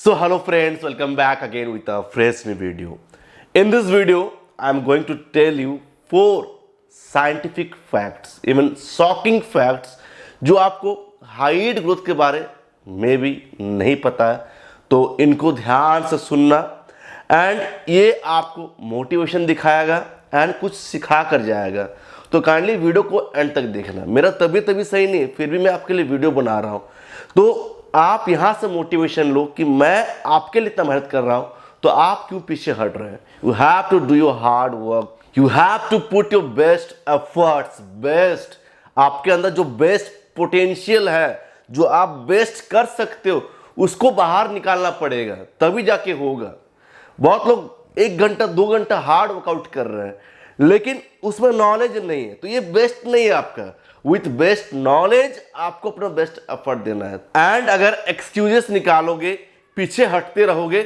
So hello friends, welcome back again with a fresh new video. In this video, I am going to tell you 4 scientific facts, even shocking facts जो आपको height growth के बारे में भी नहीं पता है, तो इनको ध्यान से सुनना एंड ये आपको मोटिवेशन दिखाएगा एंड कुछ सिखा कर जाएगा। तो काइंडली वीडियो को एंड तक देखना। मेरा तबीयत अभी सही नहीं है, फिर भी मैं आपके लिए वीडियो बना रहा हूँ, तो आप यहां से मोटिवेशन लो कि मैं आपके लिए इतना मेहनत कर रहा हूं, तो आप क्यों पीछे हट रहे हैं। You have to do your hard work, you have to put your best efforts. Best आपके अंदर जो बेस्ट पोटेंशियल है, जो आप बेस्ट कर सकते हो, उसको बाहर निकालना पड़ेगा, तभी जाके होगा। बहुत लोग 1 घंटा 2 घंटा हार्ड वर्कआउट कर रहे हैं, लेकिन उसमें नॉलेज नहीं है, तो ये बेस्ट नहीं है आपका। विथ बेस्ट नॉलेज आपको अपना बेस्ट एफर्ट देना है। एंड अगर एक्सक्यूजेस निकालोगे, पीछे हटते रहोगे,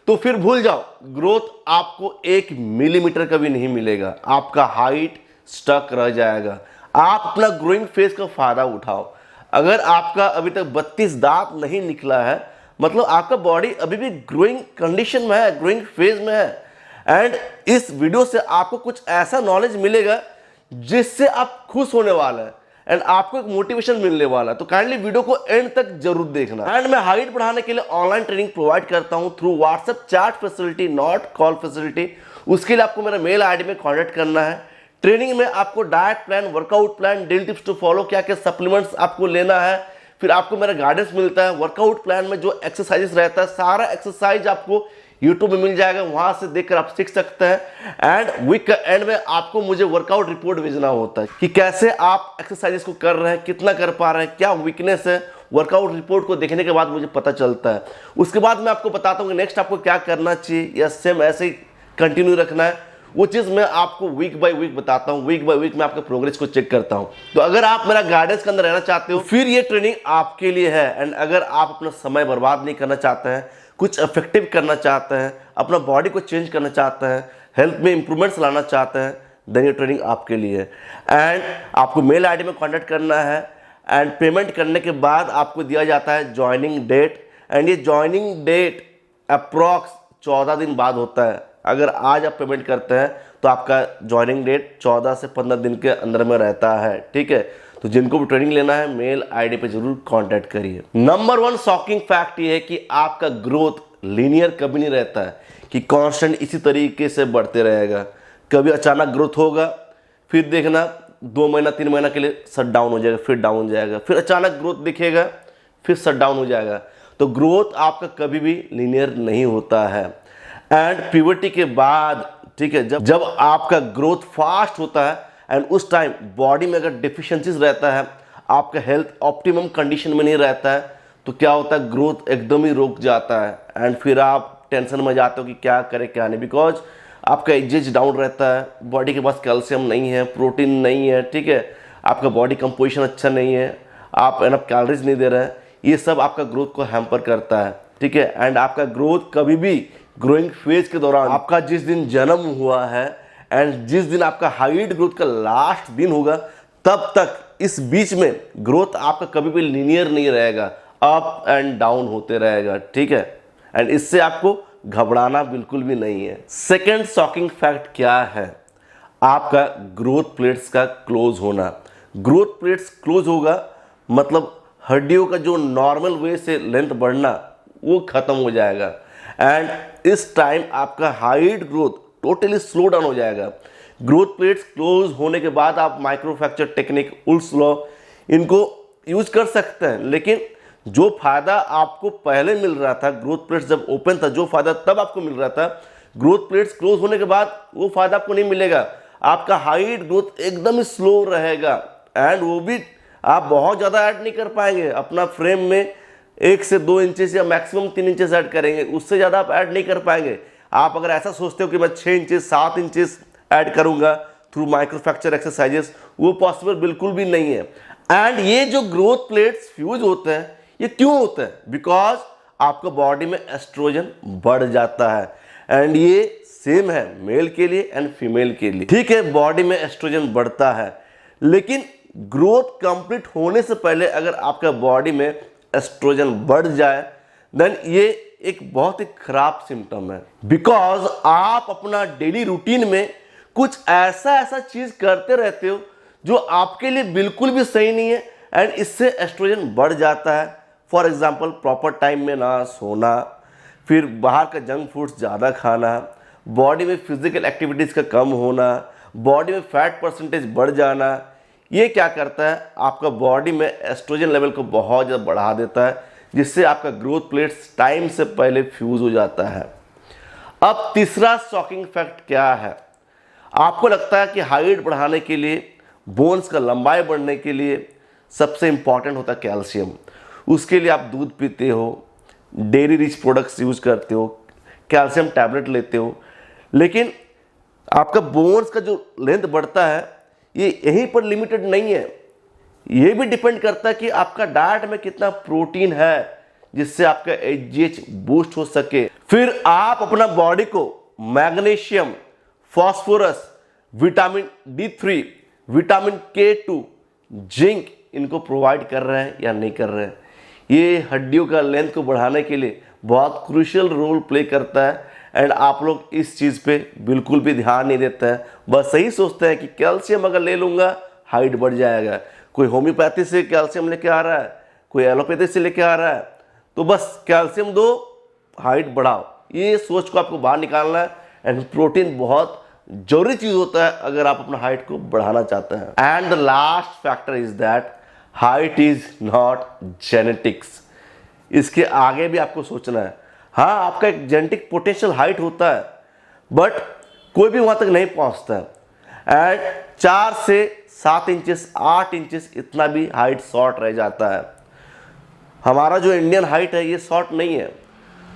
तो फिर भूल जाओ, ग्रोथ आपको 1 मिलीमीटर का भी नहीं मिलेगा। आपका हाइट स्टक रह जाएगा। आप अपना ग्रोइंग फेज का फायदा उठाओ। अगर आपका अभी तक 32 दांत नहीं निकला है, मतलब आपका बॉडी अभी भी ग्रोइंग कंडीशन में है, ग्रोइंग फेज में है। एंड इस वीडियो से आपको कुछ ऐसा नॉलेज मिलेगा जिससे आप खुश होने वाला है एंड आपको एक मोटिवेशन मिलने वाला है। तो काइंडली वीडियो को एंड तक जरूर देखना। एंड मैं हाइट बढ़ाने के लिए ऑनलाइन ट्रेनिंग प्रोवाइड करता हूं through WhatsApp chat facility, not call facility. उसके लिए आपको मेरा मेल आईडी में कांटेक्ट करना है। ट्रेनिंग में आपको diet plan, workout plan, daily tips to follow, क्या क्या सप्लीमेंट्स आपको लेना है, फिर आपको मेरा गाइडेंस मिलता है। वर्कआउट प्लान में जो एक्सरसाइजेस रहता है, सारा एक्सरसाइज आपको यूट्यूब में मिल जाएगा, वहां से देखकर आप सीख सकते हैं। एंड वीक का एंड में आपको मुझे वर्कआउट रिपोर्ट भेजना होता है कि कैसे आप एक्सरसाइजेस को कर रहे हैं, कितना कर पा रहे हैं, क्या वीकनेस है। वर्कआउट रिपोर्ट को देखने के बाद मुझे पता चलता है। उसके बाद मैं आपको बताता हूँ कि नेक्स्ट आपको क्या करना चाहिए, या सेम ऐसे ही कंटिन्यू रखना है। वो चीज़ मैं आपको वीक बाय वीक बताता हूँ। वीक बाय वीक मैं आपके प्रोग्रेस को चेक करता हूँ। तो अगर आप मेरा गाइडेंस के अंदर रहना चाहते हो, फिर ये ट्रेनिंग आपके लिए है। एंड अगर आप अपना समय बर्बाद नहीं करना चाहते हैं, कुछ इफेक्टिव करना चाहते हैं, अपना बॉडी को चेंज करना चाहते हैं, हेल्थ में इंप्रूवमेंट्स लाना चाहते हैं, देन ये ट्रेनिंग आपके लिए है। एंड आपको मेल आईडी में कांटेक्ट करना है। एंड पेमेंट करने के बाद आपको दिया जाता है ज्वाइनिंग डेट। एंड ये ज्वाइनिंग डेट अप्रॉक्स 14 दिन बाद होता है। अगर आज आप पेमेंट करते हैं तो आपका ज्वाइनिंग डेट 14 से 15 दिन के अंदर में रहता है, ठीक है। तो जिनको भी ट्रेनिंग लेना है, मेल आईडी पे जरूर कांटेक्ट करिए। नंबर 1 शॉकिंग फैक्ट ये है कि आपका ग्रोथ लीनियर कभी नहीं रहता है, कि कांस्टेंट इसी तरीके से बढ़ते रहेगा। कभी अचानक ग्रोथ होगा, फिर देखना 2 महीना 3 महीना के लिए शट डाउन हो जाएगा, फिर डाउन हो जाएगा, फिर अचानक ग्रोथ दिखेगा, फिर शट डाउन हो जाएगा। तो ग्रोथ आपका कभी भी लीनियर नहीं होता है। एंड प्यूबर्टी के बाद, ठीक है, जब आपका ग्रोथ फास्ट होता है एंड उस टाइम बॉडी में अगर डिफिशियंसीज रहता है, आपका हेल्थ ऑप्टिमम कंडीशन में नहीं रहता है, तो क्या होता है, ग्रोथ एकदम ही रुक जाता है। एंड फिर आप टेंशन में जाते हो कि क्या करें क्या नहीं, बिकॉज आपका एजेज डाउन रहता है, बॉडी के पास कैल्शियम नहीं है, प्रोटीन नहीं है, ठीक है, आपका बॉडी कंपोजिशन अच्छा नहीं है, आप एनफ कैलोरीज नहीं दे रहे हैं। ये सब आपका ग्रोथ को हैम्पर करता है, ठीक है। एंड आपका ग्रोथ कभी भी ग्रोइंग फेज के दौरान, आपका जिस दिन जन्म हुआ है एंड जिस दिन आपका हाइट ग्रोथ का लास्ट दिन होगा, तब तक इस बीच में ग्रोथ आपका कभी भी लीनियर नहीं रहेगा, अप एंड डाउन होते रहेगा, ठीक है। एंड इससे आपको घबराना बिल्कुल भी नहीं है। सेकेंड शॉकिंग फैक्ट क्या है, आपका ग्रोथ प्लेट्स का क्लोज होना। ग्रोथ प्लेट्स क्लोज होगा मतलब हड्डियों का जो नॉर्मल वे से लेंथ बढ़ना, वो खत्म हो जाएगा। एंड इस टाइम आपका height growth totally slow down हो जाएगा। ग्रोथ प्लेट्स क्लोज होने के बाद आप माइक्रोफ्रैक्चर टेक्निक, उल्स लॉ, इनको यूज कर सकते हैं, लेकिन जो फायदा आपको पहले मिल रहा था, ग्रोथ प्लेट्स जब ओपन था, जो फायदा तब आपको मिल रहा था, ग्रोथ प्लेट्स क्लोज होने के बाद वो फायदा आपको नहीं मिलेगा। आपका हाइट ग्रोथ एकदम ही स्लो रहेगा। एंड वो भी आप बहुत ज़्यादा ऐड नहीं कर पाएंगे। अपना फ्रेम में 1 से 2 इंचेस या मैक्सिमम 3 इंचेस ऐड करेंगे, उससे ज़्यादा आप ऐड नहीं कर पाएंगे। आप अगर ऐसा सोचते हो कि मैं 6 इंचेस 7 इंचेस ऐड करूंगा थ्रू माइक्रोफ्रैक्चर एक्सरसाइजेस, वो पॉसिबल बिल्कुल भी नहीं है। एंड ये जो ग्रोथ प्लेट्स फ्यूज होते हैं, ये क्यों होते हैं, बिकॉज आपका बॉडी में एस्ट्रोजन बढ़ जाता है। एंड ये सेम है मेल के लिए एंड फीमेल के लिए, ठीक है। बॉडी में एस्ट्रोजन बढ़ता है, लेकिन ग्रोथ कंप्लीट होने से पहले अगर आपका बॉडी में एस्ट्रोजन बढ़ जाए, देन ये एक बहुत ही खराब सिम्टम है, बिकॉज आप अपना डेली रूटीन में कुछ ऐसा चीज करते रहते हो जो आपके लिए बिल्कुल भी सही नहीं है, एंड इससे एस्ट्रोजन बढ़ जाता है। फॉर एग्जाम्पल, प्रॉपर टाइम में ना सोना, फिर बाहर का जंक फूड्स ज़्यादा खाना, बॉडी में फिजिकल एक्टिविटीज़ का कम होना, बॉडी में फैट परसेंटेज बढ़ जाना, ये क्या करता है, आपका बॉडी में एस्ट्रोजन लेवल को बहुत ज़्यादा बढ़ा देता है, जिससे आपका ग्रोथ प्लेट्स टाइम से पहले फ्यूज हो जाता है। अब तीसरा शॉकिंग फैक्ट क्या है, आपको लगता है कि हाइट बढ़ाने के लिए, बोन्स का लंबाई बढ़ने के लिए सबसे इंपॉर्टेंट होता है कैल्शियम। उसके लिए आप दूध पीते हो, डेयरी रिच प्रोडक्ट्स यूज करते हो, कैल्शियम टैबलेट लेते हो, लेकिन आपका बोन्स का जो लेंथ बढ़ता है ये यहीं पर लिमिटेड नहीं है। ये भी डिपेंड करता है कि आपका डाइट में कितना प्रोटीन है जिससे आपका एचजीएच बूस्ट हो सके। फिर आप अपना बॉडी को magnesium, phosphorus, vitamin D3, vitamin K2, zinc इनको प्रोवाइड कर रहे हैं या नहीं कर रहे हैं। ये हड्डियों का लेंथ को बढ़ाने के लिए बहुत क्रूशियल रोल प्ले करता है, एंड आप लोग इस चीज़ पे बिल्कुल भी ध्यान नहीं देते हैं, बस सही सोचते हैं कि कैल्शियम अगर ले लूँगा हाइट बढ़ जाएगा। कोई होम्योपैथी से कैल्शियम लेके आ रहा है, कोई एलोपैथी से लेके आ रहा है, तो बस कैल्शियम दो, हाइट बढ़ाओ। ये सोच को आपको बाहर निकालना है, एंड प्रोटीन बहुत जरूरी चीज़ होता है अगर आप अपना हाइट को बढ़ाना चाहते हैं। And the last factor is that height is not genetics. इसके आगे भी आपको सोचना है। हाँ, आपका एक जेनेटिक पोटेंशियल हाइट होता है, बट कोई भी वहां तक नहीं पहुंचता है, एंड 4 से 7 इंचेस, 8 इंचेस इतना भी हाइट शॉर्ट रह जाता है। हमारा जो इंडियन हाइट है ये शॉर्ट नहीं है।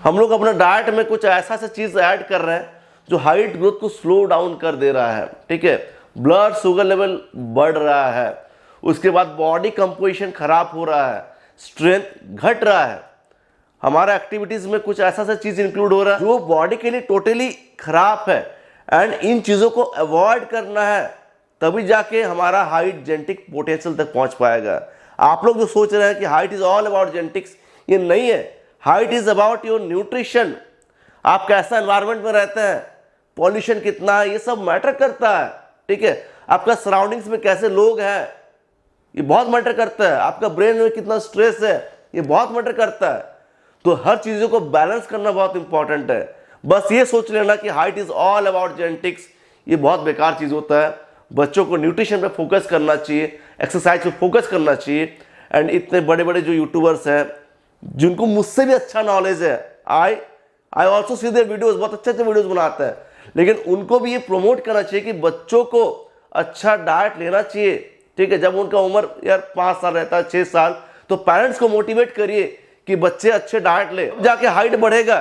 हम लोग अपना डाइट में कुछ ऐसा चीज ऐड कर रहे हैं जो हाइट ग्रोथ को स्लो डाउन कर दे रहा है, ठीक है। ब्लड शुगर लेवल बढ़ रहा है, उसके बाद बॉडी कंपोजिशन खराब हो रहा है, स्ट्रेंथ घट रहा है, हमारा एक्टिविटीज में कुछ ऐसा चीज इंक्लूड हो रहा है जो बॉडी के लिए टोटली खराब है, एंड इन चीजों को अवॉइड करना है, तभी जाके हमारा हाइट जेनेटिक पोटेंशियल तक पहुंच पाएगा। आप लोग जो सोच रहे हैं कि height is all about genetics, ये नहीं है। Height is about your nutrition, आप कैसा एनवायरमेंट में रहते हैं, पॉल्यूशन कितना है, ये सब मैटर करता है, ठीक है। आपका सराउंडिंग्स में कैसे लोग हैं ये बहुत मैटर करता है, आपका ब्रेन में कितना स्ट्रेस है ये बहुत मैटर करता है। तो हर चीजों को बैलेंस करना बहुत इंपॉर्टेंट है। बस ये सोच लेना कि height is all about genetics, ये बहुत बेकार चीज होता है। बच्चों को न्यूट्रिशन पे फोकस करना चाहिए, एक्सरसाइज पे फोकस करना चाहिए। एंड इतने बड़े बड़े जो यूट्यूबर्स हैं जिनको मुझसे भी अच्छा नॉलेज है, I also see their videos, बहुत अच्छे वीडियोस बनाते हैं, लेकिन उनको भी ये प्रमोट करना चाहिए कि बच्चों को अच्छा डाइट लेना चाहिए, ठीक है। जब उनका उम्र यार 5 साल रहता है, 6 साल, तो पेरेंट्स को मोटिवेट करिए कि बच्चे अच्छे डाइट ले, जाके हाइट बढ़ेगा।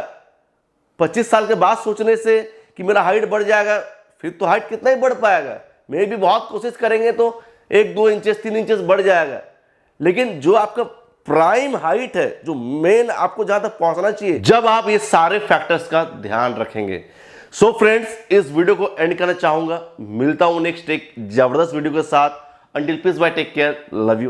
25 साल के बाद सोचने से कि मेरा हाइट बढ़ जाएगा, फिर तो हाइट कितना ही बढ़ पाएगा। मे भी बहुत कोशिश करेंगे तो 1-2 इंचेस 3 इंचेस बढ़ जाएगा, लेकिन जो आपका प्राइम हाइट है, जो मेन आपको जहां तक पहुंचना चाहिए, जब आप ये सारे फैक्टर्स का ध्यान रखेंगे। सो फ्रेंड्स, इस वीडियो को एंड करना चाहूंगा। मिलता हूं नेक्स्ट एक जबरदस्त वीडियो के साथ। Until peace bye, take care, love you.